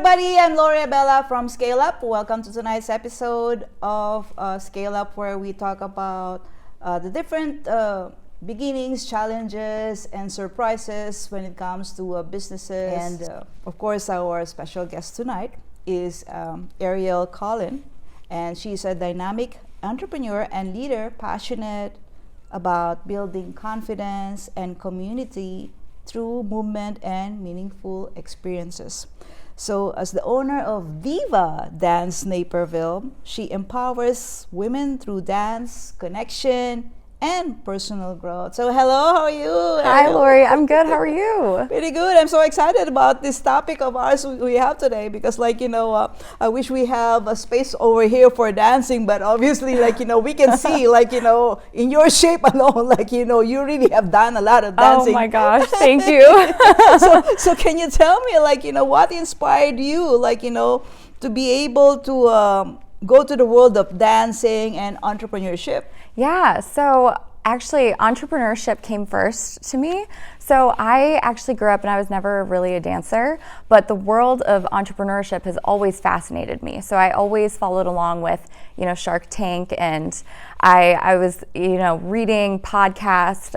everybody, I'm Lorii Abela from Scale Up. Welcome to tonight's episode of Scale Up, where we talk about the different beginnings, challenges, and surprises when it comes to businesses. And of course, our special guest tonight is Ariel Collin, and she's a dynamic entrepreneur and leader passionate about building confidence and community through movement and meaningful experiences. So as the owner of Viva Dance Naperville, she empowers women through dance, connection, and personal growth. So hello, how are you? Hi, Lorii. I'm good. How are you? Pretty good. I'm so excited about this topic of ours we have today because, I wish we have a space over here for dancing, but obviously, we can see, in your shape alone, you really have done a lot of dancing. Oh my gosh, thank you. so can you tell me, what inspired you, to be able to go to the world of dancing and entrepreneurship? Yeah, so actually entrepreneurship came first to me. So I actually grew up and I was never really a dancer, but the world of entrepreneurship has always fascinated me. So I always followed along with, Shark Tank, and I was, reading podcasts,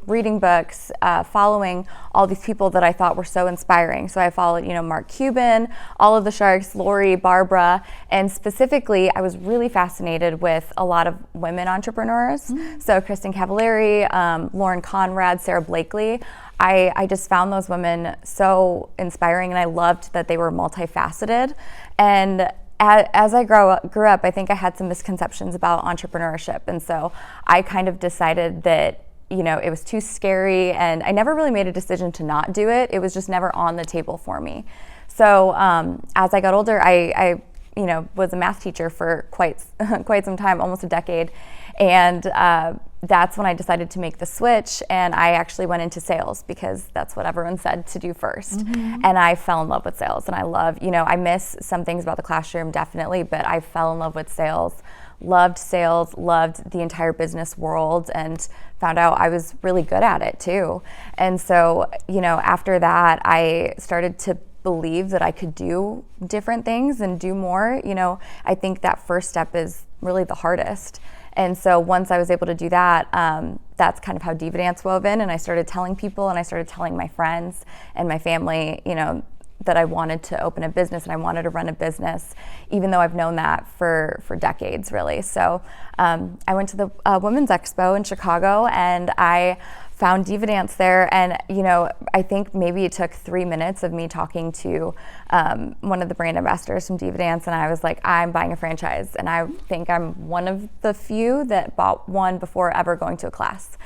reading books, following all these people that I thought were so inspiring. So I followed, Mark Cuban, all of the sharks, Lorii, Barbara, and specifically I was really fascinated with a lot of women entrepreneurs. Mm-hmm. So Kristen Cavallari, Lauren Conrad, Sarah Blakely. I just found those women so inspiring, and I loved that they were multifaceted. And as I grew up, I think I had some misconceptions about entrepreneurship. And so I kind of decided that, it was too scary, and I never really made a decision to not do it. It was just never on the table for me. So as I got older, I was a math teacher for quite some time, almost a decade. And that's when I decided to make the switch, and I actually went into sales because that's what everyone said to do first. Mm-hmm. And I fell in love with sales, and I love, I miss some things about the classroom, definitely, but I fell in love with sales, loved the entire business world, and found out I was really good at it too. And so, after that, I started to believe that I could do different things and do more. I think that first step is really the hardest. And so once I was able to do that, that's kind of how Diva Dance wove in, and I started telling people, and I started telling my friends and my family, that I wanted to open a business and I wanted to run a business, even though I've known that for decades, really. So I went to the Women's Expo in Chicago, and I found Diva Dance there, and I think maybe it took 3 minutes of me talking to one of the brand ambassadors from Diva Dance, and I was like, I'm buying a franchise, and I think I'm one of the few that bought one before ever going to a class.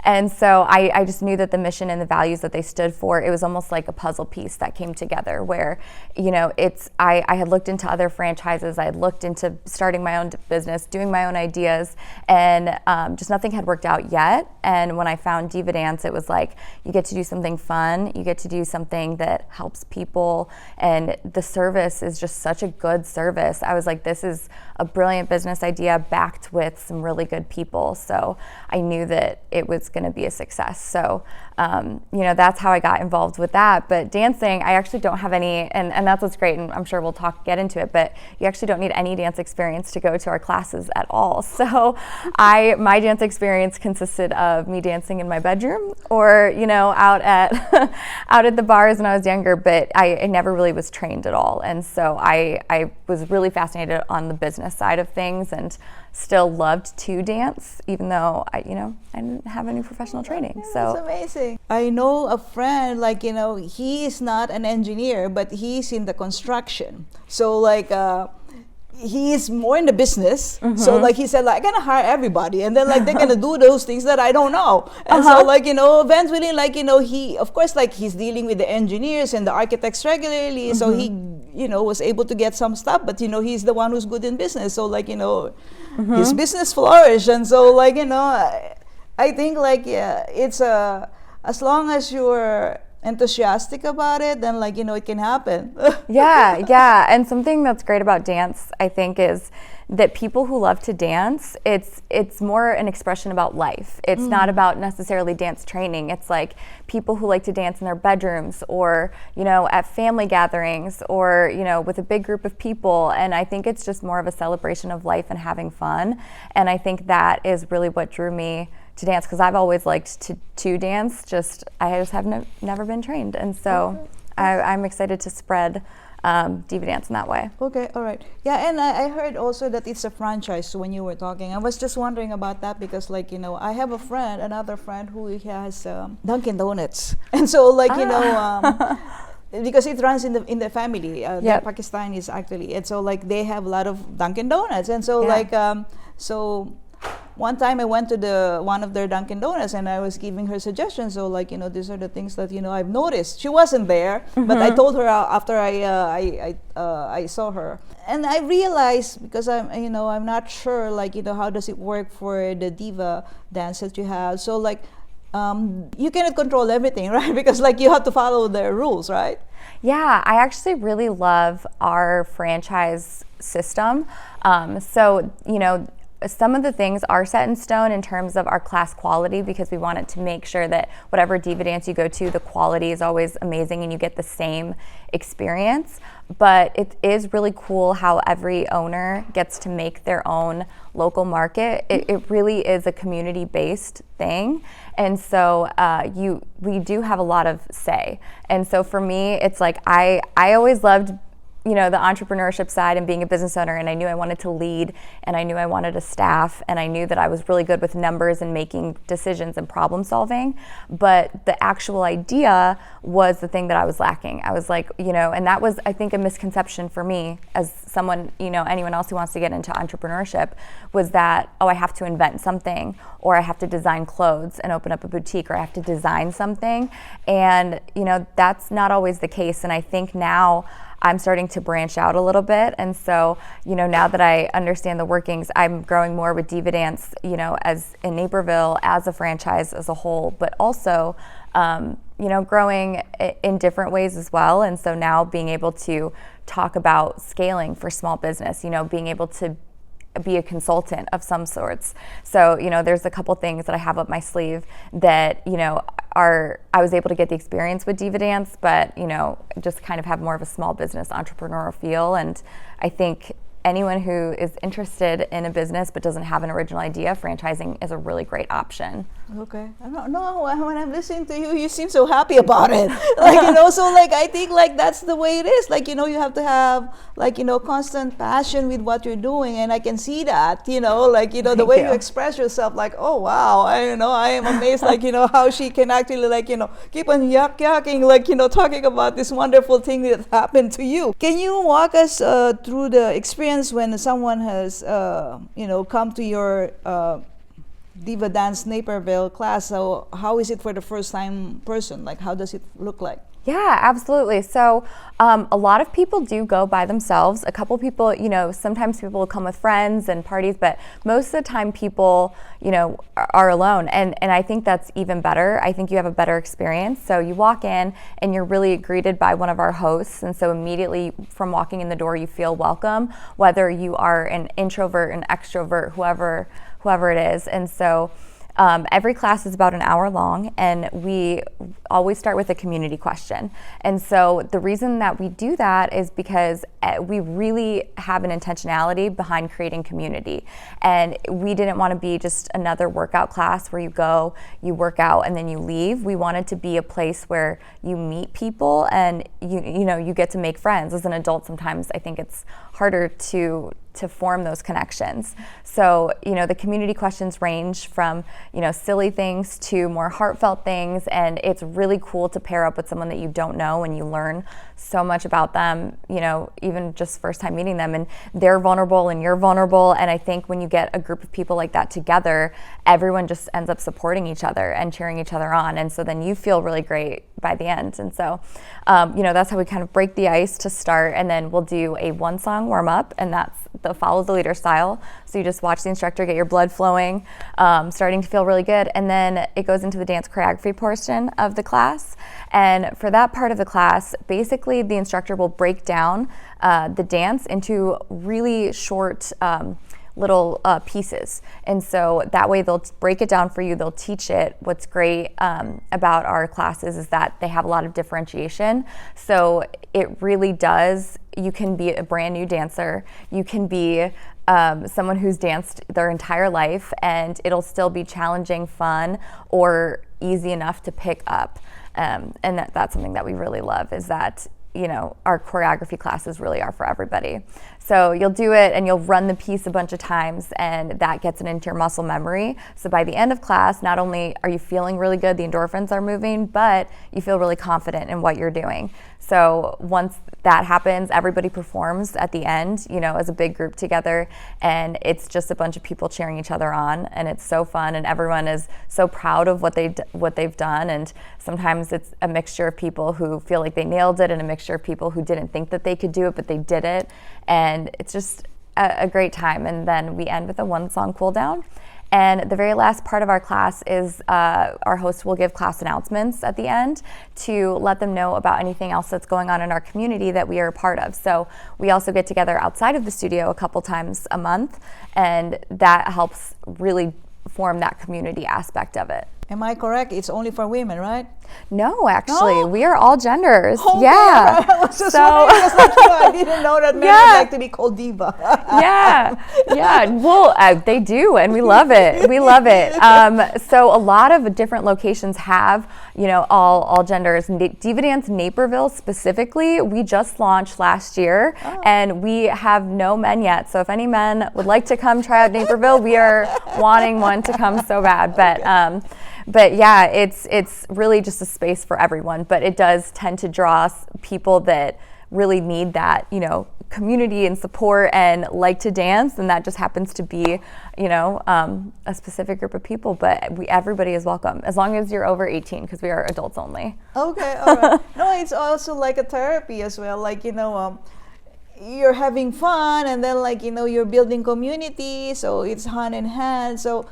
And so I just knew that the mission and the values that they stood for, it was almost like a puzzle piece that came together where, I had looked into other franchises, I had looked into starting my own business, doing my own ideas, and just nothing had worked out yet. And when I found Diva Dance, it was like, you get to do something fun, you get to do something that helps people, and the service is just such a good service. I was like, this is a brilliant business idea backed with some really good people. So I knew that it was going to be a success. So, that's how I got involved with that. But dancing, I actually don't have any, and that's what's great, and I'm sure we'll get into it, but you actually don't need any dance experience to go to our classes at all. So my dance experience consisted of me dancing in my bedroom or, out at the bars when I was younger, but I never really was trained at all. And so I was really fascinated on the business side of things, and still loved to dance, even though I didn't have any professional training. So that's amazing. I know a friend, he is not an engineer, but he's in the construction. So he's more in the business. Mm-hmm. So he said, I'm gonna hire everybody, and then they're gonna do those things that I don't know. And so eventually he, of course, he's dealing with the engineers and the architects regularly. Mm-hmm. So he was able to get some stuff, but he's the one who's good in business. So mm-hmm. his business flourished. And so I think it's as long as you're enthusiastic about it, then like, it can happen. Yeah. And something that's great about dance, I think, is that people who love to dance, it's more an expression about life. It's not about necessarily dance training. It's like people who like to dance in their bedrooms, or at family gatherings, or with a big group of people. And I think it's just more of a celebration of life and having fun. And I think that is really what drew me to dance, because I've always liked to dance. I just have never been trained, and so I'm excited to spread diva dance in that way. Okay, all right. Yeah, and I heard also that it's a franchise when you were talking. I was just wondering about that because, like, I have another friend who has Dunkin' Donuts. And so, like, because it runs in the family. The Pakistanis actually. And so, like, they have a lot of Dunkin' Donuts. And so, so one time I went to one of their Dunkin' Donuts and I was giving her suggestions. So like, these are the things that, I've noticed. She wasn't there, but I told her after I saw her. And I realized, because I'm not sure, like, how does it work for the diva dance that you have. So like, you cannot control everything, right? Because like you have to follow their rules, right? Yeah, I actually really love our franchise system. So, some of the things are set in stone in terms of our class quality, because we wanted to make sure that whatever diva dance you go to, the quality is always amazing and you get the same experience. But it is really cool how every owner gets to make their own local market. It really is a community-based thing. And so we do have a lot of say. And so for me, it's like I always loved the entrepreneurship side and being a business owner, and I knew I wanted to lead, and I knew I wanted a staff, and I knew that I was really good with numbers and making decisions and problem solving. But the actual idea was the thing that I was lacking. I was like, and that was, I think, a misconception for me as someone, anyone else who wants to get into entrepreneurship, was that, I have to invent something, or I have to design clothes and open up a boutique, or I have to design something. And, that's not always the case. And I think now I'm starting to branch out a little bit. And so, now that I understand the workings, I'm growing more with diva dance, as in Naperville as a franchise as a whole, but also, growing in different ways as well. And so now being able to talk about scaling for small business, being able to be a consultant of some sorts. So, there's a couple things that I have up my sleeve that, I was able to get the experience with diva dance, but, just kind of have more of a small business entrepreneurial feel. And I think anyone who is interested in a business but doesn't have an original idea, franchising is a really great option. Okay. I don't know. When I'm listening to you, you seem so happy about it. Like, so like, I think like that's the way it is. Like, you have to have like, constant passion with what you're doing. And I can see that, like, the way you express yourself, like, oh, wow. I am amazed, like, how she can actually like, keep on yucking, like, talking about this wonderful thing that happened to you. Can you walk us through the experience when someone has, come to your Diva Dance Naperville class? So how is it for the first time person? Like, how does it look like? Yeah, absolutely. So a lot of people do go by themselves. A couple people, sometimes people will come with friends and parties, but most of the time people, are alone. And I think that's even better. I think you have a better experience. So you walk in and you're really greeted by one of our hosts. And so immediately from walking in the door, you feel welcome, whether you are an introvert, an extrovert, whoever it is. And so every class is about an hour long, and we always start with a community question. And so the reason that we do that is because we really have an intentionality behind creating community. And we didn't want to be just another workout class where you go, you work out, and then you leave. We wanted to be a place where you meet people and you get to make friends. As an adult, sometimes I think it's harder to form those connections. So, the community questions range from, silly things to more heartfelt things. And it's really cool to pair up with someone that you don't know and you learn so much about them, even just first time meeting them, and they're vulnerable and you're vulnerable. And I think when you get a group of people like that together, everyone just ends up supporting each other and cheering each other on. And so then you feel really great by the end. And so, that's how we kind of break the ice to start. And then we'll do a 1-song warm up, and that's the follow the leader style. So you just watch the instructor get your blood flowing, starting to feel really good. And then it goes into the dance choreography portion of the class. And for that part of the class, basically the instructor will break down the dance into really short little pieces. And so that way they'll break it down for you, they'll teach it. What's great about our classes is that they have a lot of differentiation. So it really does, you can be a brand new dancer, you can be someone who's danced their entire life, and it'll still be challenging, fun, or easy enough to pick up. And that's something that we really love, is that our choreography classes really are for everybody. So you'll do it and you'll run the piece a bunch of times, and that gets it into your muscle memory. So by the end of class, not only are you feeling really good, the endorphins are moving, but you feel really confident in what you're doing. So once that happens, everybody performs at the end, as a big group together, and it's just a bunch of people cheering each other on, and it's so fun, and everyone is so proud of what they've done. And sometimes it's a mixture of people who feel like they nailed it and a mixture of people who didn't think that they could do it, but they did it. And it's just a great time. And then we end with a 1-song cool down. And the very last part of our class is our host will give class announcements at the end to let them know about anything else that's going on in our community that we are a part of. So we also get together outside of the studio a couple times a month, and that helps really form that community aspect of it. Am I correct? It's only for women, right? No, actually, we are all genders. Oh, yeah. I was just wondering, I didn't know that men would like to be called diva. yeah. Well, they do, and we love it. We love it. So a lot of different locations have, all genders. Diva Dance Naperville specifically, we just launched last year, and we have no men yet. So if any men would like to come try out Naperville, we are wanting one to come so bad. But yeah, it's really just a space for everyone, but it does tend to draw people that really need that, community and support and like to dance, and that just happens to be, a specific group of people. But everybody is welcome as long as you're over 18, because we are adults only. Okay, all right. No, it's also like a therapy as well. Like you're having fun, and then you're building community, so it's hand in hand. So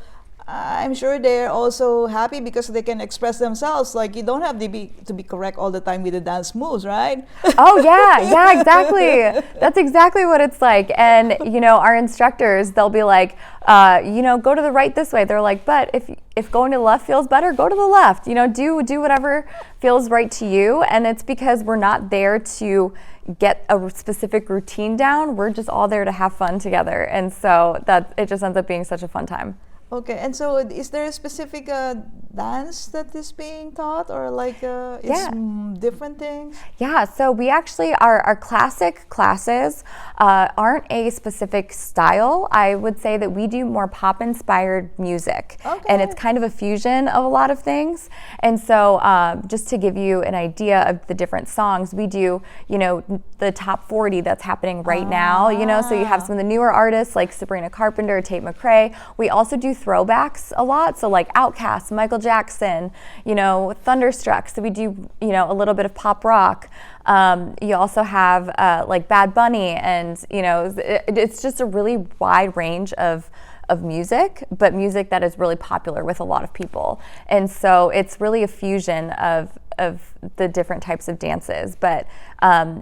I'm sure they're also happy because they can express themselves. Like, you don't have to be correct all the time with the dance moves, right? Oh yeah, exactly. That's exactly what it's like. And our instructors, they'll be like, go to the right this way. They're like, but if going to the left feels better, go to the left. Do whatever feels right to you. And it's because we're not there to get a specific routine down. We're just all there to have fun together. And so that it just ends up being such a fun time. Okay, and so is there a specific dance that is being taught, or different things? Yeah, so we actually, our classic classes aren't a specific style. I would say that we do more pop-inspired music, and it's kind of a fusion of a lot of things. And so just to give you an idea of the different songs, we do, the top 40 that's happening right now, so you have some of the newer artists like Sabrina Carpenter, Tate McRae. We also do throwbacks a lot, so like Outkast, Michael Jackson, Thunderstruck. So we do, a little bit of pop rock. You also have like Bad Bunny, and it's just a really wide range of music, but music that is really popular with a lot of people. And so it's really a fusion of the different types of dances. But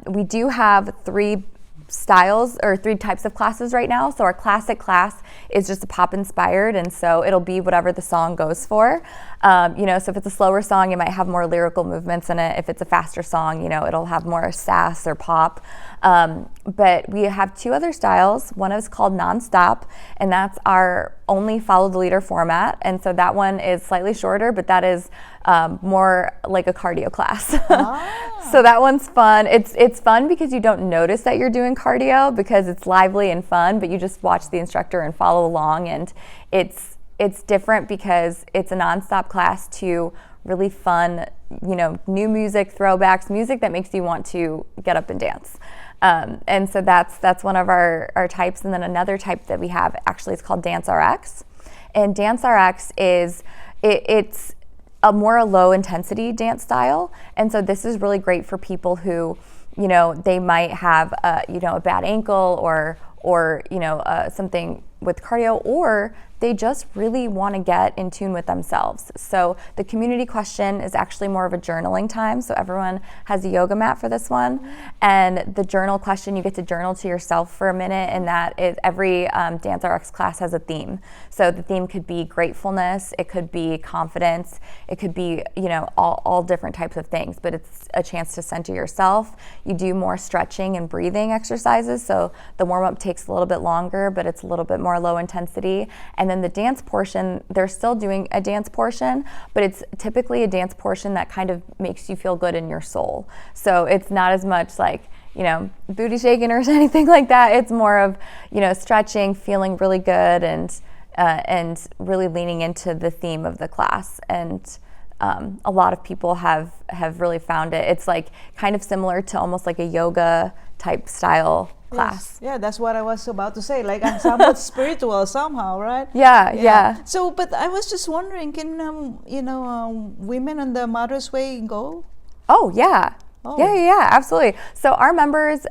we do have 3 styles or 3 types of classes right now. So our classic class is just a pop inspired, and so it'll be whatever the song goes for. So if it's a slower song, it might have more lyrical movements in it. If it's a faster song, it'll have more sass or pop. But we have 2 other styles. One is called nonstop, and that's our only follow the leader format. And so that one is slightly shorter, but that is more like a cardio class. So that one's fun. It's fun because you don't notice that you're doing cardio because it's lively and fun, but you just watch the instructor and follow along. And it's different because it's a nonstop class to really fun, new music, throwbacks, music that makes you want to get up and dance. And so that's one of our types. And then another type that we have actually is called Dance RX. And Dance RX is, it's a more low intensity dance style. And so this is really great for people who, you know, they might have a bad ankle or something with cardio, or they just really want to get in tune with themselves. So the community question is actually more of a journaling time. So everyone has a yoga mat for this one. And the journal question, you get to journal to yourself for a minute, and that is every Dance RX class has a theme. So the theme could be gratefulness, it could be confidence, it could be, you know, all different types of things, but it's a chance to center yourself. You do more stretching and breathing exercises. So the warm-up takes a little bit longer, but it's a little bit more low intensity. And then the dance portion, they're still doing a dance portion, but it's typically a dance portion that kind of makes you feel good in your soul. So it's not as much like, you know, booty shaking or anything like that. It's more of, you know, stretching, feeling really good, and really leaning into the theme of the class. And a lot of people have really found it. It's like kind of similar to almost like a yoga type style class. Yes. Yeah, that's what I was about to say. Like, I'm somewhat spiritual somehow, right? Yeah. So, but I was just wondering, can women on the Mother's Way go? Oh yeah. Oh. Yeah, absolutely. So our members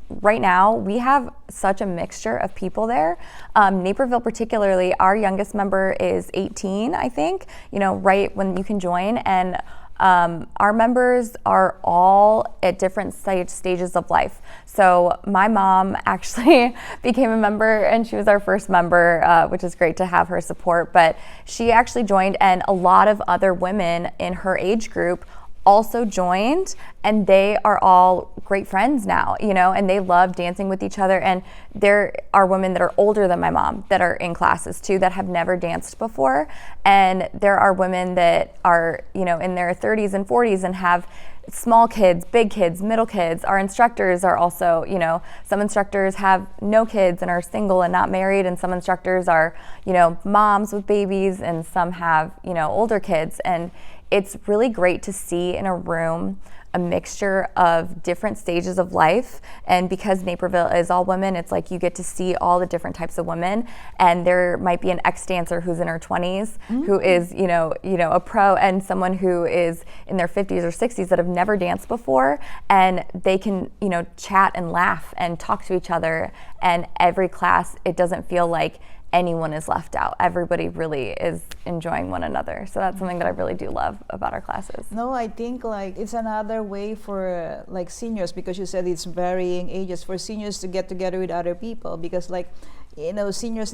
right now, we have such a mixture of people there. Naperville particularly, our youngest member is 18, I think, you know, right when you can join. And our members are all at different stages of life. So my mom actually became a member, and she was our first member, which is great to have her support. But she actually joined, and a lot of other women in her age group also joined, and they are all great friends now, you know, and they love dancing with each other. And there are women that are older than my mom that are in classes too, that have never danced before. And there are women that are, you know, in their 30s and 40s and have small kids, big kids, middle kids. Our instructors are also, you know, some instructors have no kids and are single and not married, and some instructors are, you know, moms with babies, and some have, you know, older kids. And it's really great to see in a room a mixture of different stages of life. And because Naperville is all women, it's like you get to see all the different types of women. And there might be an ex-dancer who's in her 20s, who is, you know, a pro, and someone who is in their 50s or 60s that have never danced before, and they can, you know, chat and laugh and talk to each other. And every class, it doesn't feel like anyone is left out. Everybody really is enjoying one another. So that's something that I really do love about our classes. No, I think like it's another way for like seniors, because you said it's varying ages, for seniors to get together with other people, because like, you know, seniors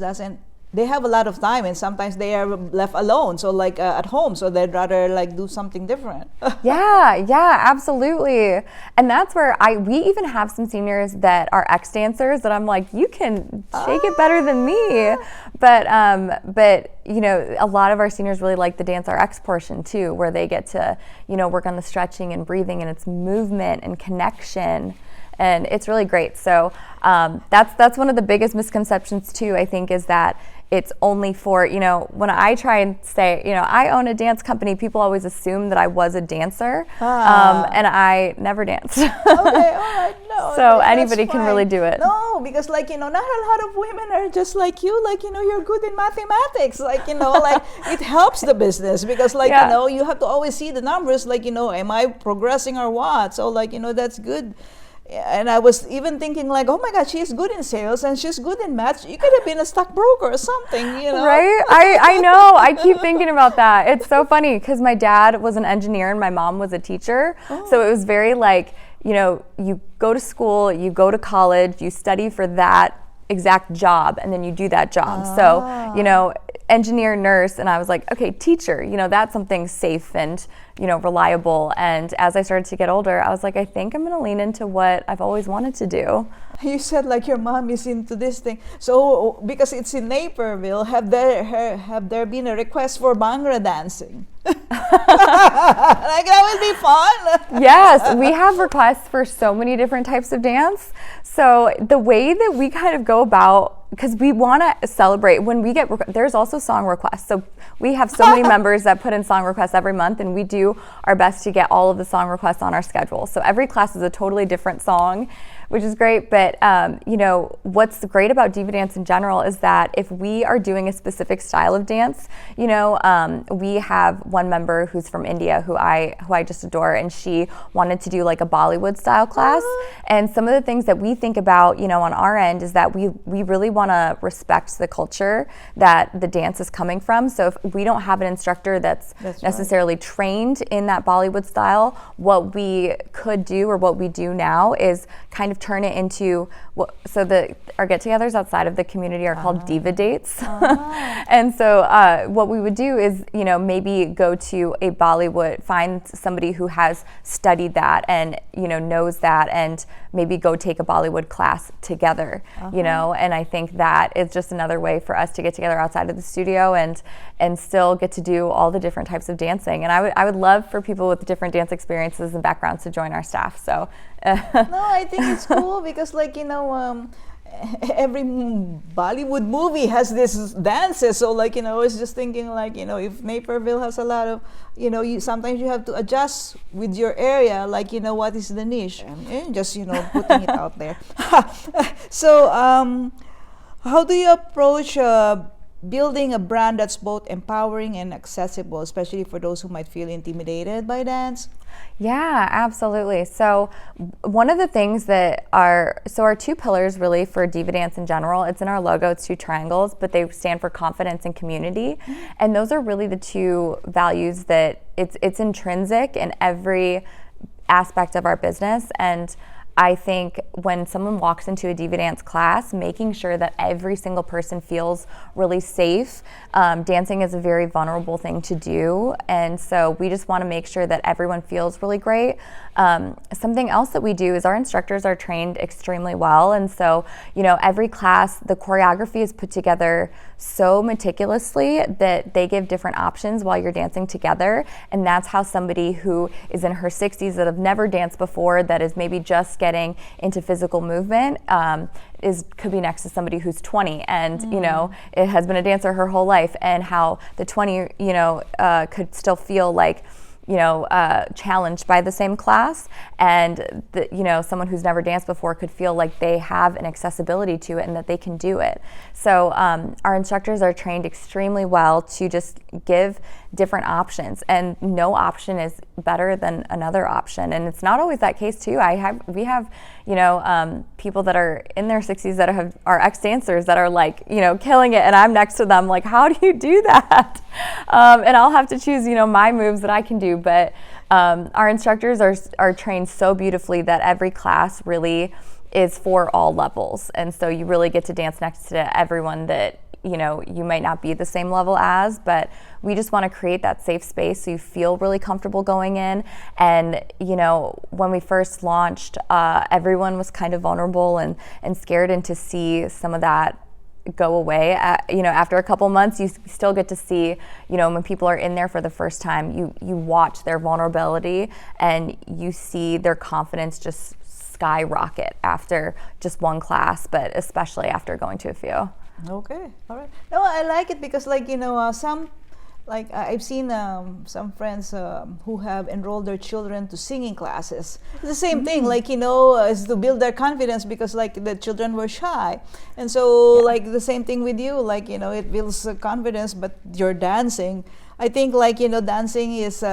they have a lot of time, and sometimes they are left alone, so like at home, so they'd rather like do something different. Yeah, absolutely. And that's where we even have some seniors that are ex-dancers that I'm like, you can shake it better than me. But you know, a lot of our seniors really like the Dance RX portion too, where they get to, you know, work on the stretching and breathing, and it's movement and connection. And it's really great. So that's one of the biggest misconceptions too, I think, is that it's only for, you know, when I try and say, you know, I own a dance company, people always assume that I was a dancer, and I never danced. Okay, all right, no. So anybody can really do it. No, because like, you know, not a lot of women are just like you, like, you know, you're good in mathematics, like, you know, like it helps the business, because like, you know, you have to always see the numbers, like, you know, am I progressing or what? So like, you know, that's good. And I was even thinking like, oh my God, she's good in sales and she's good in math. You could have been a stockbroker or something, you know? Right? I know. I keep thinking about that. It's so funny because my dad was an engineer and my mom was a teacher. Oh. So it was very like, you know, you go to school, you go to college, you study for that exact job, and then you do that job. So, you know, engineer, nurse, and I was like, okay, teacher, you know, that's something safe and, you know, reliable. And as I started to get older, I was like, I think I'm going to lean into what I've always wanted to do. You said like your mom is into this thing. So because it's in Naperville, have there been a request for Bhangra dancing? Like that would be fun. Yes, we have requests for so many different types of dance. So the way that we kind of go about, because we want to celebrate when we get, there's also song requests. So we have so many members that put in song requests every month, and we do our best to get all of the song requests on our schedule. So every class is a totally different song. which is great. But you know, what's great about diva dance in general is that if we are doing a specific style of dance, you know, we have one member who's from India who I just adore, and she wanted to do like a Bollywood style class. And some of the things that we think about, you know, on our end is that we really want to respect the culture that the dance is coming from. So if we don't have an instructor that's necessarily trained in that Bollywood style, what we could do, or what we do now, is kind of turn it into our get-togethers outside of the community are called diva dates. And so what we would do is, you know, maybe go to a Bollywood, find somebody who has studied that and, you know, knows that, and maybe go take a Bollywood class together, you know. And I think that is just another way for us to get together outside of the studio and still get to do all the different types of dancing. And I would love for people with different dance experiences and backgrounds to join our staff. So no, I think it's cool because, like, you know, every Bollywood movie has this dances. So, like, you know, I was just thinking, like, you know, if Naperville has a lot of, you know, sometimes you have to adjust with your area, like, you know, what is the niche, and just, you know, putting it out there. So how do you approach building a brand that's both empowering and accessible, especially for those who might feel intimidated by dance? Yeah, absolutely. So one of the things that our two pillars really for diva dance in general, it's in our logo, it's two triangles, but they stand for confidence and community. And those are really the two values that it's intrinsic in every aspect of our business. And I think when someone walks into a diva dance class, making sure that every single person feels really safe. Dancing is a very vulnerable thing to do, and so we just want to make sure that everyone feels really great. Something else that we do is our instructors are trained extremely well, and so, you know, every class, the choreography is put together so meticulously that they give different options while you're dancing together, and that's how somebody who is in her 60s that have never danced before, that is maybe just getting into physical movement, could be next to somebody who's 20 and you know, it has been a dancer her whole life, and how the 20, you know, could still feel like, you know, challenged by the same class, and you know, someone who's never danced before could feel like they have an accessibility to it and that they can do it. So our instructors are trained extremely well to just give different options, and no option is better than another option. And it's not always that case too. We have you know, people that are in their 60s that are ex-dancers that are, like, you know, killing it, and I'm next to them like, how do you do that? And I'll have to choose, you know, my moves that I can do. But our instructors are trained so beautifully that every class really is for all levels, and so you really get to dance next to everyone that, you know, you might not be the same level as, but we just want to create that safe space so you feel really comfortable going in. And, you know, when we first launched, everyone was kind of vulnerable and scared, and to see some of that go away, you know, after a couple months, you still get to see, you know, when people are in there for the first time, you watch their vulnerability and you see their confidence just skyrocket after just one class, but especially after going to a few. Okay, all right. No, I like it because, like, you know, I've seen some friends who have enrolled their children to singing classes. It's the same thing, like, you know, is to build their confidence, because, like, the children were shy, and so like the same thing with you, like, you know, it builds confidence, but you're dancing. I think, like, you know, dancing is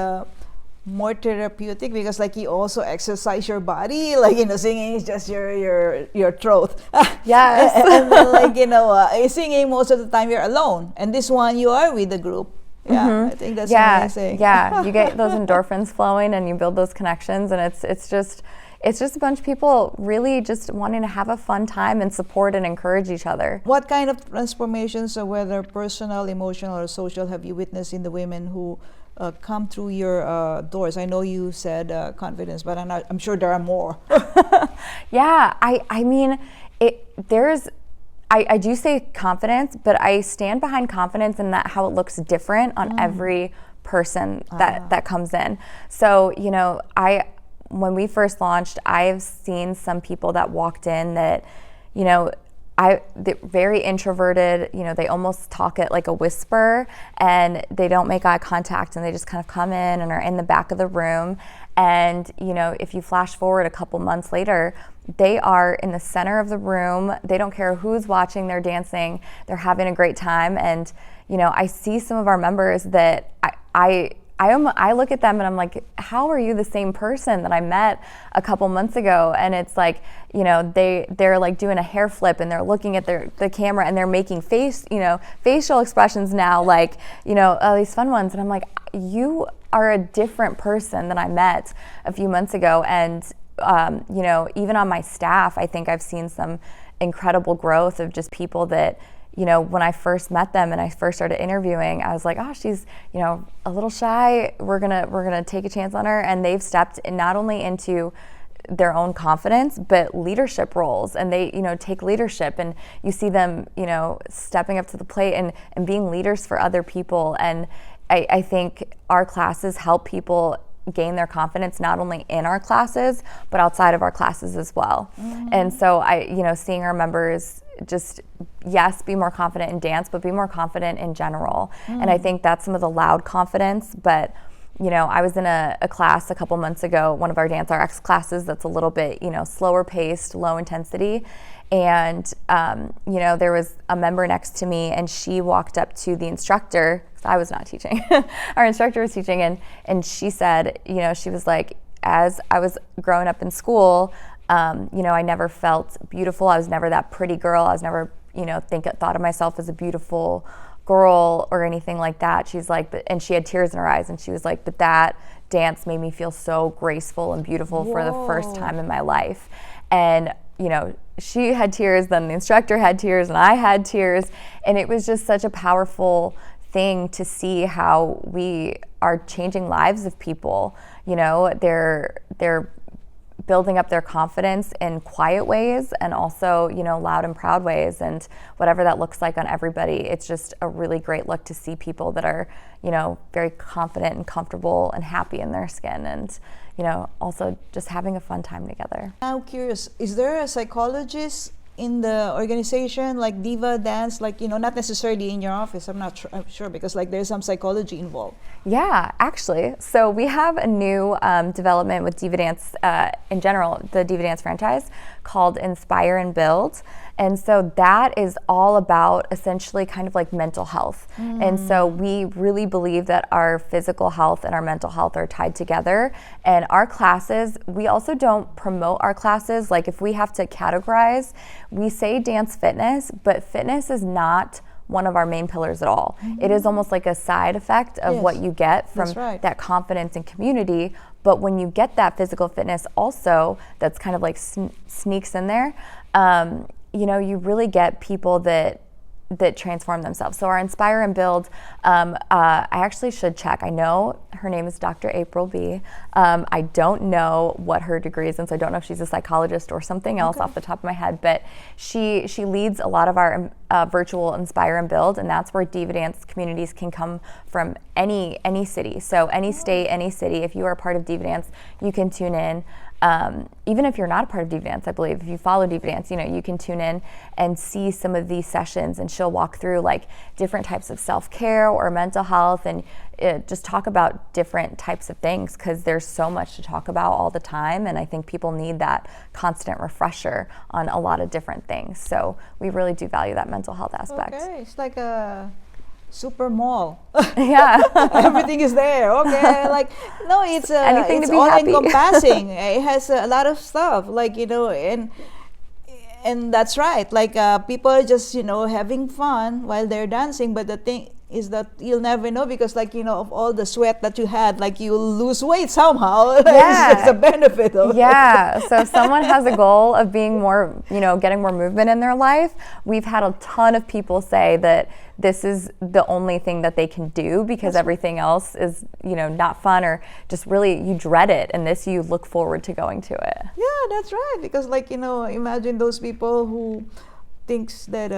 more therapeutic because, like, you also exercise your body, like, you know, singing is just your throat. Yes. And then, like, you know, singing most of the time you're alone, and this one you are with the group. Yeah, I think that's amazing. Yeah, you get those endorphins flowing and you build those connections, and it's just a bunch of people really just wanting to have a fun time and support and encourage each other. What kind of transformations, whether personal, emotional, or social, have you witnessed in the women who come through your doors? I know you said confidence, but I'm sure there are more. Yeah, I mean, I do say confidence, but I stand behind confidence in that how it looks different on every person that comes in. So, you know, when we first launched, I've seen some people that walked in that, you know, they're very introverted, you know, they almost talk at like a whisper, and they don't make eye contact, and they just kind of come in and are in the back of the room. And, you know, if you flash forward a couple months later, they are in the center of the room. They don't care who's watching, they're dancing, they're having a great time. And, you know, I see some of our members that I look at them and I'm like, how are you the same person that I met a couple months ago? And it's like, you know, they're like doing a hair flip, and they're looking at the camera, and they're making facial expressions now, like, you know, these fun ones. And I'm like, you are a different person than I met a few months ago. And, you know, even on my staff, I think I've seen some incredible growth of just people that, you know, when I first met them and I first started interviewing, I was like, oh, she's, you know, a little shy. We're gonna take a chance on her. And they've stepped in not only into their own confidence, but leadership roles, and they, you know, take leadership, and you see them, you know, stepping up to the plate and being leaders for other people. And I think our classes help people gain their confidence, not only in our classes, but outside of our classes as well. Mm-hmm. And so you know, seeing our members just, yes, be more confident in dance, but be more confident in general. And I think that's some of the loud confidence. But, you know, I was in a class a couple months ago, one of our Dance RX classes that's a little bit, you know, slower paced, low intensity. And, you know, there was a member next to me, and she walked up to the instructor, because I was not teaching. Our instructor was teaching, and she said, you know, she was like, as I was growing up in school, you know, I never felt beautiful. I was never that pretty girl. I was never, you know, thought of myself as a beautiful girl or anything like that. She's like, and she had tears in her eyes, and she was like, but that dance made me feel so graceful and beautiful for the first time in my life. And, you know, she had tears, then the instructor had tears, and I had tears. And it was just such a powerful thing to see how we are changing lives of people. You know, they're building up their confidence in quiet ways, and also, you know, loud and proud ways, and whatever that looks like on everybody. It's just a really great look to see people that are, you know, very confident and comfortable and happy in their skin, and, you know, also just having a fun time together. I'm curious, is there a psychologist in the organization, like Diva Dance, like, you know, not necessarily in your office? I'm sure, because like there's some psychology involved. Yeah, actually. So we have a new development with Diva Dance in general, the Diva Dance franchise, called Inspire and Build. And so that is all about essentially kind of like mental health. And so we really believe that our physical health and our mental health are tied together. And our classes, we also don't promote our classes. Like, if we have to categorize, we say dance fitness, but fitness is not one of our main pillars at all. It is almost like a side effect of what you get from that confidence and community. But when you get that physical fitness also, that's kind of like sneaks in there, you know, you really get people that transform themselves. So our Inspire and Build, I actually should check. I know her name is Dr. April B. I don't know what her degree is, and so I don't know if she's a psychologist or something else off the top of my head, but she leads a lot of our virtual Inspire and Build, and that's where Diva Dance communities can come from any city. So any state, any city, if you are a part of Diva Dance, you can tune in. Even if you're not a part of Diva Dance, I believe, if you follow Diva Dance, you know, you can tune in and see some of these sessions, and she'll walk through like different types of self-care or mental health, and just talk about different types of things, because there's so much to talk about all the time, and I think people need that constant refresher on a lot of different things. So we really do value that mental health aspect. Okay, it's like a super mall. Yeah. Everything is there. Okay. Like, no, it's anything it's to be all happy. encompassing. It has a lot of stuff, like, you know, and that's right. Like, people are just, you know, having fun while they're dancing, but the thing is that you'll never know, because, like, you know, of all the sweat that you had, like, you'll lose weight somehow. Yeah. It's a benefit of Yeah. So if someone has a goal of being more, you know, getting more movement in their life, we've had a ton of people say that this is the only thing that they can do, because everything else is, you know, not fun, or just really, you dread it, and this, you look forward to going to it. Yeah, that's right. Because, like, you know, imagine those people who thinks that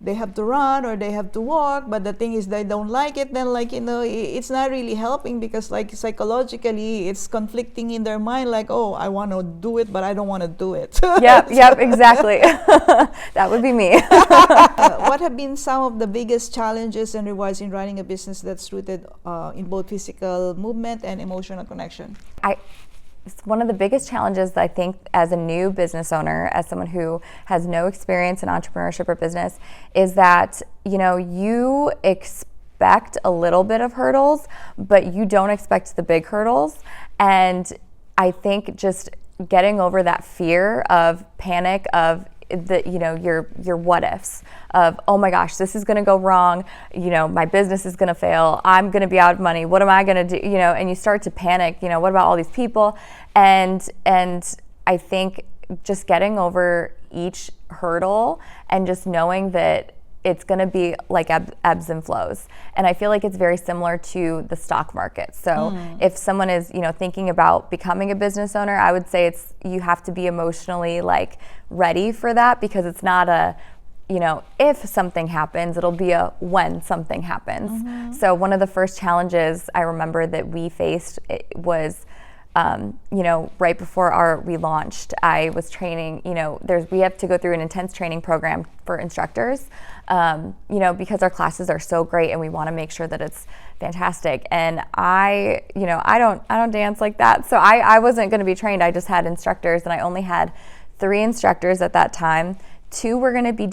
they have to run or they have to walk, but the thing is they don't like it, then like, it's not really helping, because like psychologically it's conflicting in their mind, like, oh, I want to do it but I don't want to do it. Yep, exactly. That would be me. What have been some of the biggest challenges and rewards in running a business that's rooted in both physical movement and emotional connection? One of the biggest challenges I think as a new business owner, as someone who has no experience in entrepreneurship or business, is that, you expect a little bit of hurdles, but you don't expect the big hurdles. And I think just getting over that fear of panic of your what ifs of, oh my gosh, this is going to go wrong, my business is going to fail, I'm going to be out of money, what am I going to do, and you start to panic, what about all these people? And I think just getting over each hurdle and just knowing that it's going to be like ebbs and flows. And I feel like it's very similar to the stock market. So if someone is, thinking about becoming a business owner, I would say you have to be emotionally like ready for that, because it's not a, if something happens, it'll be a when something happens. So one of the first challenges I remember that we faced was, right before we launched, I was training, we have to go through an intense training program for instructors, because our classes are so great and we want to make sure that it's fantastic. And I don't dance like that. So I wasn't going to be trained. I just had instructors, and I only had 3 instructors at that time. 2 were going to be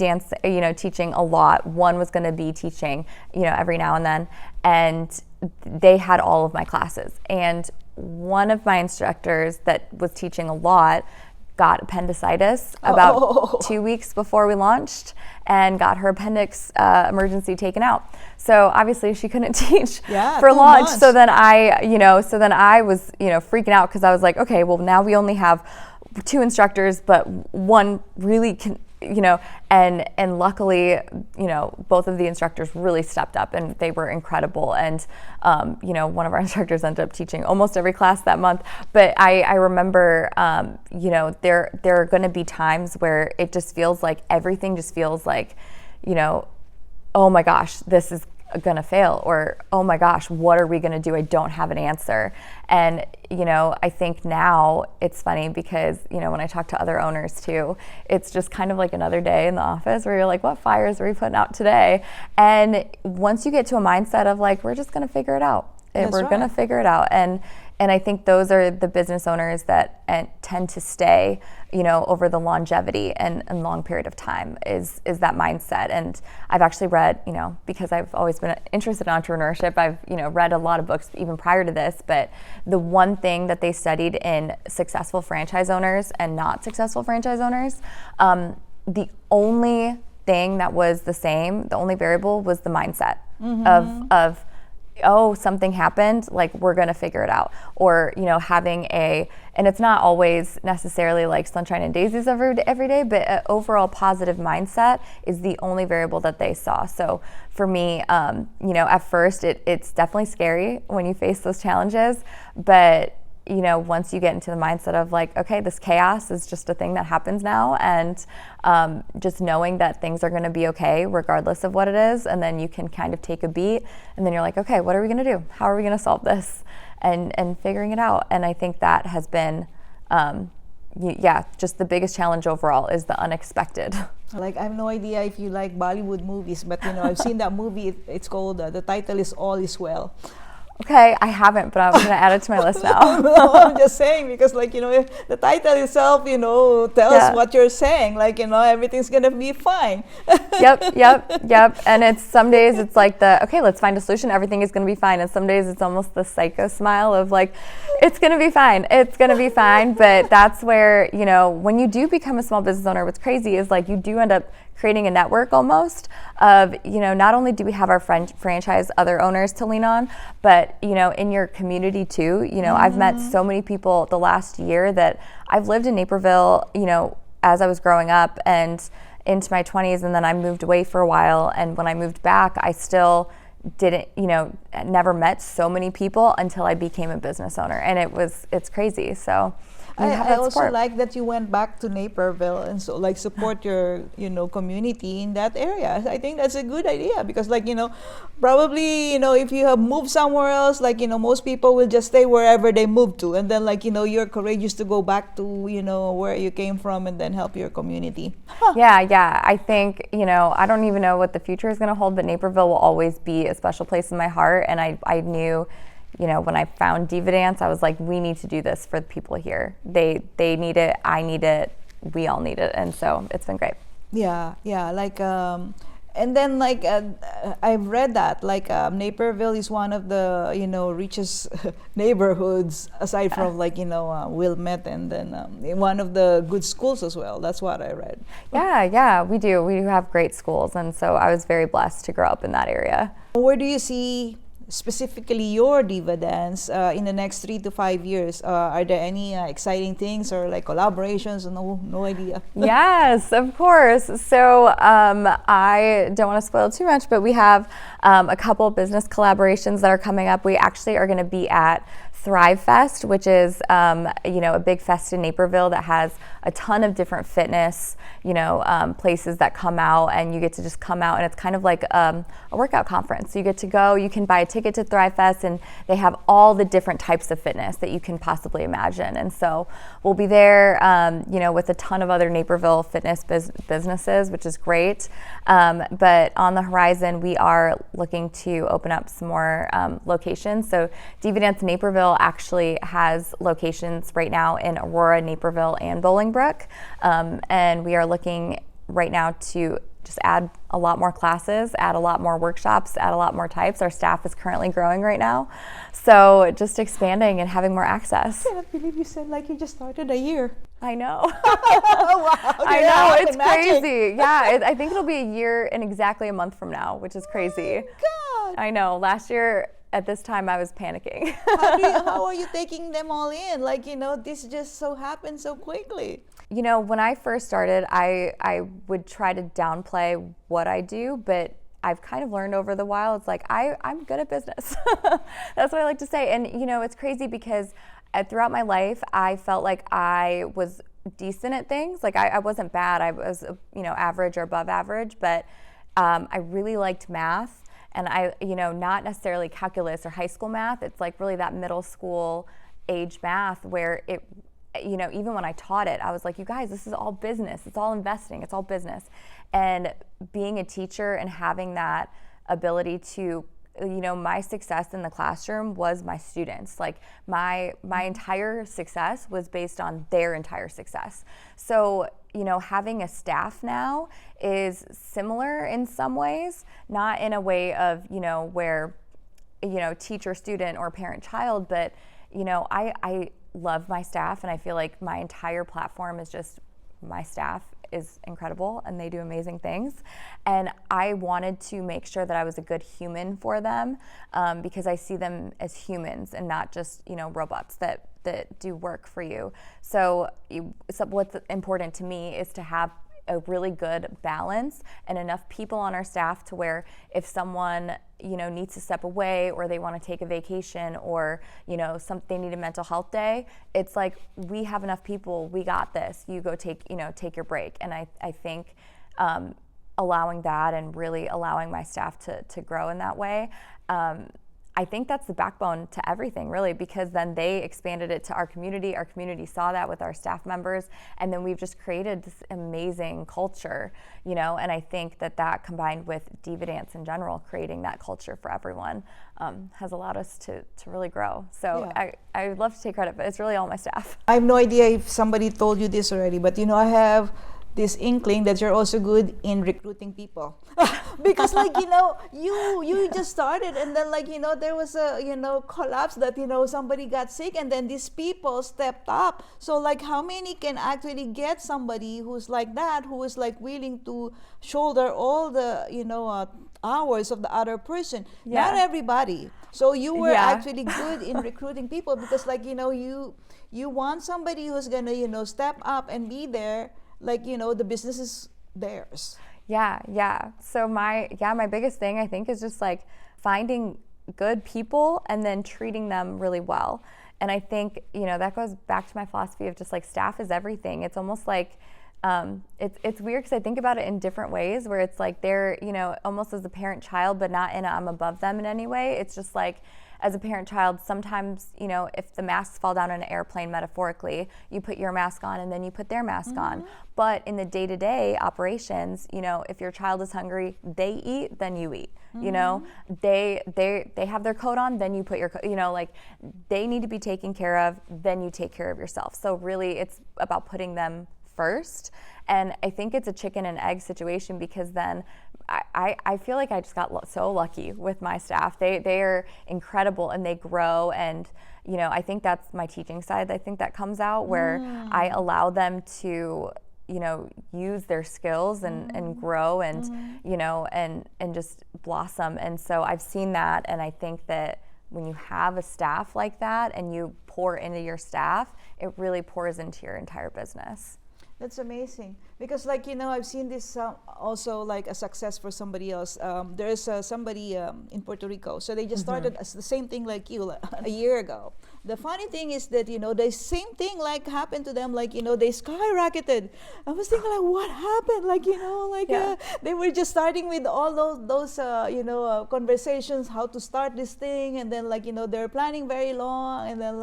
teaching a lot. 1 was going to be teaching, every now and then. And they had all of my classes. And one of my instructors that was teaching a lot got appendicitis about 2 weeks before we launched, and got her appendix emergency taken out. So obviously she couldn't teach for launch. Months. So then I was, freaking out, because I was like, okay, well now we only have 2 instructors, but 1 really can, and luckily, both of the instructors really stepped up, and they were incredible. And, one of our instructors ended up teaching almost every class that month. But I remember, there are going to be times where it just feels like everything just feels like, oh my gosh, this is going to fail, or oh my gosh, what are we going to do? I don't have an answer. And I think now it's funny because when I talk to other owners too, it's just kind of like another day in the office where you're like, what fires are we putting out today? And once you get to a mindset of like, we're just going to figure it out, going to figure it out. And I think those are the business owners that tend to stay, over the longevity and long period of time is that mindset. And I've actually read, because I've always been interested in entrepreneurship, I've, read a lot of books even prior to this, but the one thing that they studied in successful franchise owners and not successful franchise owners, the only thing that was the same, the only variable was the mindset of oh, something happened, like we're going to figure it out. Or, having and it's not always necessarily like sunshine and daisies every day, but an overall positive mindset is the only variable that they saw. So for me, at first it's definitely scary when you face those challenges, but once you get into the mindset of like, okay, this chaos is just a thing that happens now, and just knowing that things are going to be okay regardless of what it is, and then you can kind of take a beat, and then you're like, okay, what are we going to do? How are we going to solve this? And figuring it out. And I think that has been, just the biggest challenge overall is the unexpected. Like, I have no idea if you like Bollywood movies, but I've seen that movie. It's called, the title is All Is Well. Okay, I haven't, but I'm going to add it to my list now. No, I'm just saying, because if the title itself, tells what you're saying, everything's going to be fine. Yep. And it's some days it's like okay, let's find a solution, everything is going to be fine. And some days it's almost the psycho smile of like, it's going to be fine. But that's where, when you do become a small business owner, what's crazy is like you do end up creating a network almost of, not only do we have our franchise other owners to lean on, but, in your community too. I've met so many people the last year that I've lived in Naperville, as I was growing up and into my 20s, and then I moved away for a while. And when I moved back, I still didn't, never met so many people until I became a business owner. And it's crazy. So you have I that also support. like that you went back to Naperville and so like support your community in that area. I think that's a good idea because like probably if you have moved somewhere else, like most people will just stay wherever they moved to, and then like you're courageous to go back to where you came from and then help your community. Yeah. I think, I don't even know what the future is going to hold, but Naperville will always be a special place in my heart. And I knew, when I found Diva Dance, I was like, we need to do this for the people here. They need it. I need it. We all need it. And so it's been great. Yeah. Like, and then like I've read that like Naperville is one of the richest neighborhoods aside from like Wilmette, and then one of the good schools as well. That's what I read. Yeah, we do. We have great schools, and so I was very blessed to grow up in that area. Where do you see specifically your Diva Dance in the next 3 to 5 years? Are there any exciting things or like collaborations? No idea. Yes, of course. So I don't want to spoil too much, but we have a couple business collaborations that are coming up. We actually are going to be at Thrive Fest, which is a big fest in Naperville that has a ton of different fitness places that come out, and you get to just come out, and it's kind of like a workout conference. So you get to go, you can buy a ticket to Thrive Fest, and they have all the different types of fitness that you can possibly imagine. And so we'll be there with a ton of other Naperville fitness businesses, which is great. But on the horizon, we are looking to open up some more locations. So Diva Dance Naperville actually has locations right now in Aurora, Naperville, and Bolingbrook. And we are looking right now to just add a lot more classes, add a lot more workshops, add a lot more types. Our staff is currently growing right now. So just expanding and having more access. I cannot believe you said like you just started a year. I know. Wow. I know, it's crazy. Yeah, I think it'll be a year in exactly a month from now, which is crazy. Oh, God. I know. Last year at this time I was panicking. How are you taking them all in? Like, this just so happened so quickly. When I first started, I would try to downplay what I do, but I've kind of learned over the while, it's like, I'm good at business. That's what I like to say. And, it's crazy because throughout my life, I felt like I was decent at things. Like I wasn't bad. I was, average or above average, but I really liked math. And not necessarily calculus or high school math. It's like really that middle school age math where it, even when I taught it, I was like, you guys, this is all business. It's all investing. It's all business. And being a teacher and having that ability to, my success in the classroom was my students. Like my entire success was based on their entire success. So, having a staff now is similar in some ways, not in a way of, where, teacher, student, or parent, child, but, I love my staff, and I feel like my entire platform is just my staff is incredible and they do amazing things. And I wanted to make sure that I was a good human for them because I see them as humans and not just, robots that do work for you. So what's important to me is to have a really good balance and enough people on our staff to where if someone needs to step away or they want to take a vacation or they need a mental health day, it's like we have enough people, we got this, you go take your break. And I think allowing that and really allowing my staff to grow in that way, I think that's the backbone to everything, really, because then they expanded it to our community saw that with our staff members, and then we've just created this amazing culture, and I think that combined with Diva Dance in general, creating that culture for everyone, has allowed us to really grow. So yeah. I would love to take credit, but it's really all my staff. I have no idea if somebody told you this already, but I have this inkling that you're also good in recruiting people because you just started, and then there was a collapse that somebody got sick, and then these people stepped up. So how many can actually get somebody who's like that, who is willing to shoulder all the hours of the other person? Yeah. Not everybody. So you were actually good in recruiting people because you want somebody who's gonna step up and be there. The business is theirs. Yeah. So my biggest thing, I think, is just finding good people and then treating them really well. And I think, that goes back to my philosophy of just like staff is everything. It's almost like, it's weird because I think about it in different ways where it's like they're, almost as a parent-child, but not in a I'm above them in any way. It's just like, as a parent-child, sometimes, if the masks fall down in an airplane, metaphorically, you put your mask on and then you put their mask on. But in the day-to-day operations, if your child is hungry, they eat, then you eat. They have their coat on, then you put your coat, like they need to be taken care of, then you take care of yourself. So really it's about putting them first. And I think it's a chicken and egg situation because then I feel like I just got so lucky with my staff. They are incredible and they grow, and I think that's my teaching side. I think that comes out where I allow them to use their skills and grow and and just blossom. And so I've seen that, and I think that when you have a staff like that and you pour into your staff, it really pours into your entire business. That's amazing because, I've seen this also like a success for somebody else. There's somebody in Puerto Rico, so they just started as the same thing like you a year ago. The funny thing is that the same thing like happened to them. They skyrocketed. I was thinking like, what happened? They were just starting with all those conversations, how to start this thing, and then they're planning very long, and then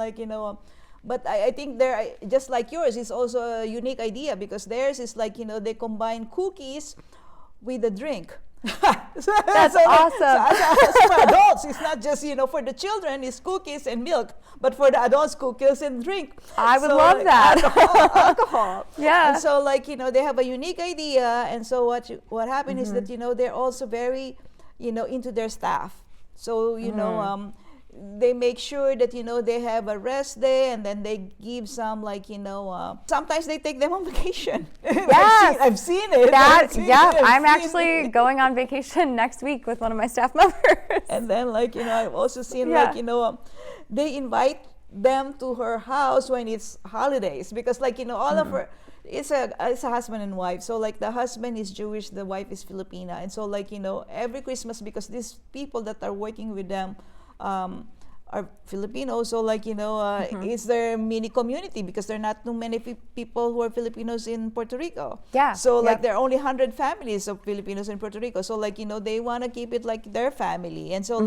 But I think they're just like yours. It's also a unique idea because theirs is they combine cookies with a drink. That's awesome. So for adults, it's not just for the children, it's cookies and milk, but for the adults, cookies and drink. I would love that. Alcohol. Yeah. And so they have a unique idea, and so what happened is that they're also very into their staff. So they make sure that they have a rest day, and then they give some sometimes they take them on vacation. Yes. I've seen it. I'm actually going on vacation next week with one of my staff members. And then I've also seen they invite them to her house when it's holidays because all of her, it's a husband and wife. So the husband is Jewish, the wife is Filipina, and so every Christmas, because these people that are working with them are Filipinos, so it's their mini community because there are not too many people who are Filipinos in Puerto Rico. Yeah. So there are only 100 families of Filipinos in Puerto Rico. So they want to keep it like their family, and so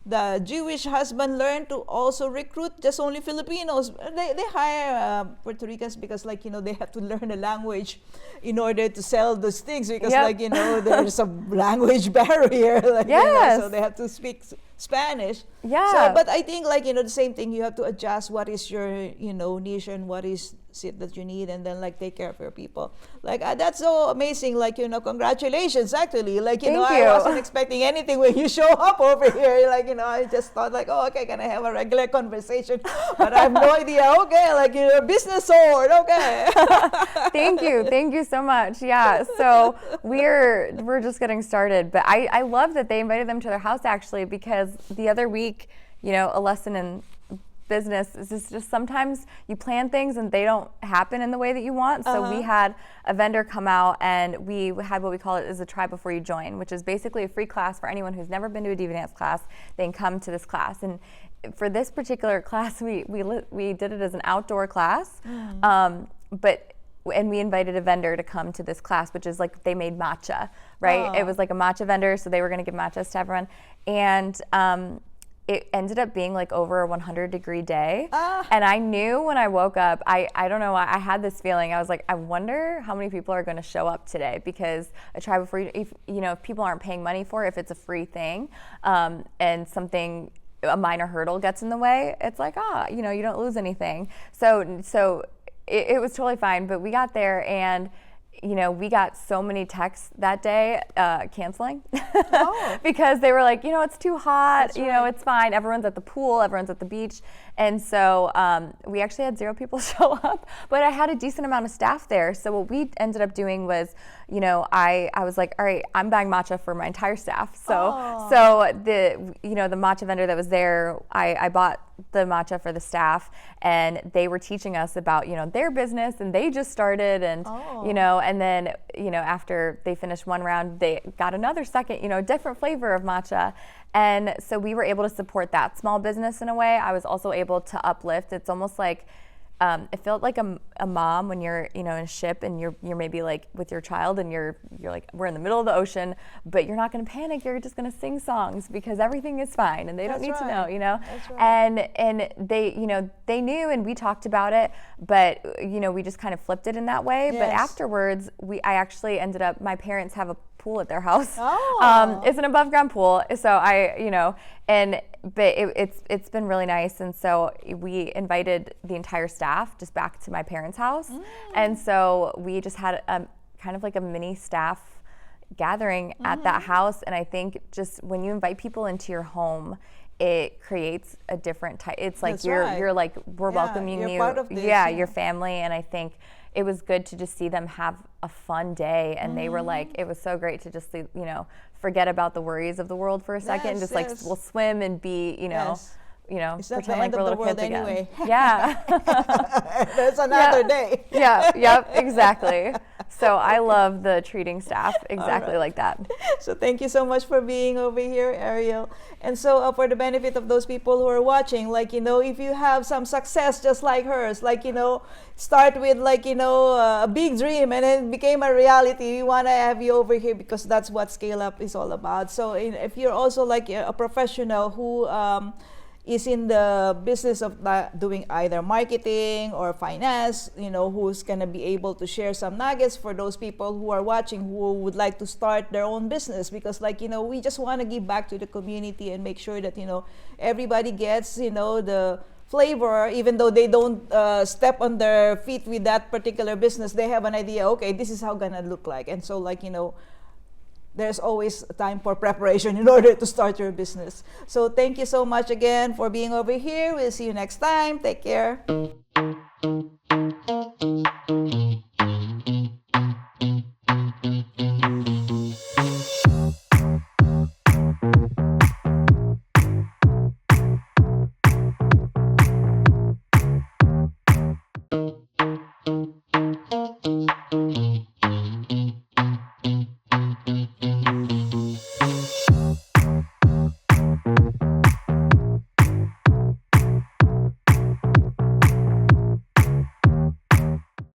the Jewish husband learned to also recruit just only Filipinos. They hire Puerto Ricans because they have to learn the language in order to sell those things because there's a language barrier. So they have to speak Spanish. Yeah. So, but I think the same thing. You have to adjust what is your niche and what is it that you need, and then take care of your people. That's so amazing. Congratulations. Actually, Thank I you. wasn't expecting anything when you show up over here. I just thought okay, can I have a regular conversation? But I have no idea. Okay, you're a business sword. Okay. Thank you so much. Yeah, so we're just getting started, but I love that they invited them to their house actually, because the other week, a lesson in business is just sometimes you plan things and they don't happen in the way that you want. So we had a vendor come out, and we had what we call it is a try before you join, which is basically a free class for anyone who's never been to a diva dance class. They can come to this class, and for this particular class, we did it as an outdoor class, and we invited a vendor to come to this class, which is they made matcha, right? Oh. It was a matcha vendor, so they were going to give matchas to everyone, and it ended up being over a 100-degree day. And I knew when I woke up, I don't know, I had this feeling. I was like, I wonder how many people are going to show up today, because a try before you, if people aren't paying money for it, if it's a free thing, and something, a minor hurdle gets in the way, it's you don't lose anything. So it was totally fine, but we got there, and we got so many texts that day canceling because they were like, it's too hot, it's fine. Everyone's at the pool, everyone's at the beach. And so we actually had 0 people show up, but I had a decent amount of staff there. So what we ended up doing was, you know, I was like, all right, I'm buying matcha for my entire staff. So the matcha vendor that was there, I bought the matcha for the staff, and they were teaching us about, you know, their business, and they just started, and you know, and then, you know, after they finished one round, they got another second, you know, different flavor of matcha. And so we were able to support that small business in a way. I was also able to uplift. It's almost like it felt like a mom when you're, you know, in a ship and you're maybe like with your child, and you're like, we're in the middle of the ocean, but you're not going to panic. You're just going to sing songs because everything is fine, and they don't need to know, you know. That's right. And they, you know, they knew, and we talked about it, but you know, we just kind of flipped it in that way. Yes. But afterwards, I actually ended up. My parents have a pool at their house. It's an above ground pool, so I, you know, but it's been really nice, and so we invited the entire staff just back to my parents' house, and so we just had kind of like a mini staff gathering at that house. And I think just when you invite people into your home, it creates a different type. It's like you're like, we're welcoming you're you, part of this, your family. And I think it was good to just see them have a fun day, and they were like, it was so great to just see, you know, forget about the worries of the world for a second, and just like we'll swim and be, you know, it's not pretend the like end we're of the little world kids anyway. again. Yeah. There's another day. Yep, exactly. So I love the treating staff exactly like that. So thank you so much for being over here, Ariel. And so for the benefit of those people who are watching, like, you know, if you have some success just like hers, like, you know, start with like, you know, a big dream and then it became a reality. We want to have you over here because that's what Scale Up is all about. So if you're also like a professional who is in the business of doing either marketing or finance, you know, who's going to be able to share some nuggets for those people who are watching who would like to start their own business. Because, like, you know, we just want to give back to the community and make sure that, you know, everybody gets, you know, the flavor, even though they don't step on their feet with that particular business. They have an idea, okay, this is how gonna look like. And so, like, you know, there's always time for preparation in order to start your business. So thank you so much again for being over here. We'll see you next time. Take care.